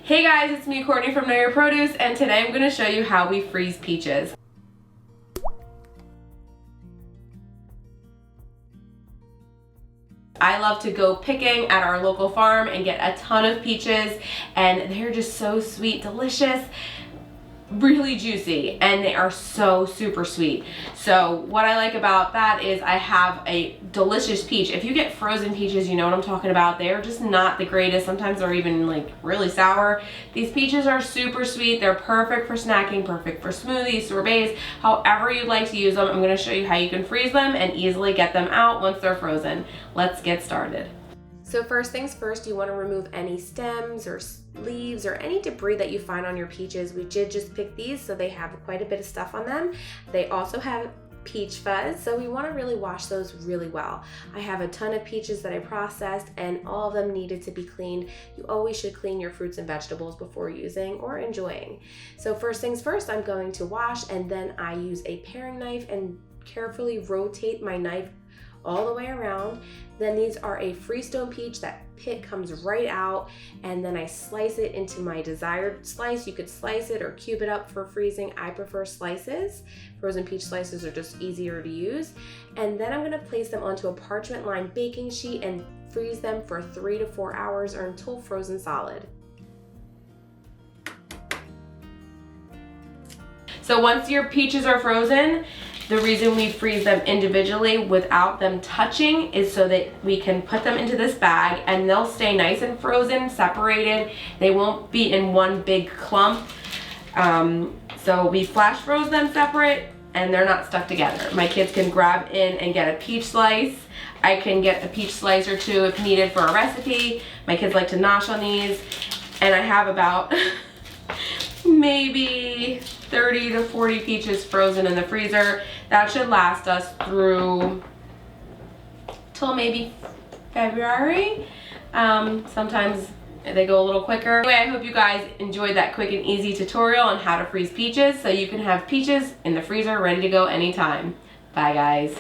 Hey guys, it's me, Courtney from Know Your Produce, and today I'm going to show you how we freeze peaches. I love to go picking at our local farm and get a ton of peaches, and they're just so sweet, delicious, really juicy, and they are so super sweet. So what I like about that is I have a delicious peach. If you get frozen peaches, you know what I'm talking about. They're just not the greatest. Sometimes they're even like really sour. These peaches are super sweet. They're perfect for snacking, perfect for smoothies, sorbets, however you'd like to use them. I'm going to show you how you can freeze them and easily get them out once they're frozen. Let's get started. So first things first, you want to remove any stems or leaves or any debris that you find on your peaches. We did just pick these, so they have quite a bit of stuff on them. They also have peach fuzz, so we want to really wash those really well. I have a ton of peaches that I processed, and all of them needed to be cleaned. You always should clean your fruits and vegetables before using or enjoying. So first things first, I'm going to wash, and then I use a paring knife and carefully rotate my knife all the way around. Then these are a Freestone peach. That pit comes right out, and then I slice it into my desired slice. You could slice it or cube it up for freezing. I prefer slices. Frozen peach slices are just easier to use. And then I'm going to place them onto a parchment lined baking sheet and freeze them for 3 to 4 hours or until frozen solid. So once your peaches are frozen, the reason we freeze them individually without them touching is so that we can put them into this bag and they'll stay nice and frozen, separated. They won't be in one big clump. So we flash froze them separate and they're not stuck together. My kids can grab in and get a peach slice. I can get a peach slice or two if needed for a recipe. My kids like to nosh on these. And I have about maybe 30 to 40 peaches frozen in the freezer. That should last us through till maybe February. Sometimes they go a little quicker. Anyway, I hope you guys enjoyed that quick and easy tutorial on how to freeze peaches so you can have peaches in the freezer ready to go anytime. Bye guys.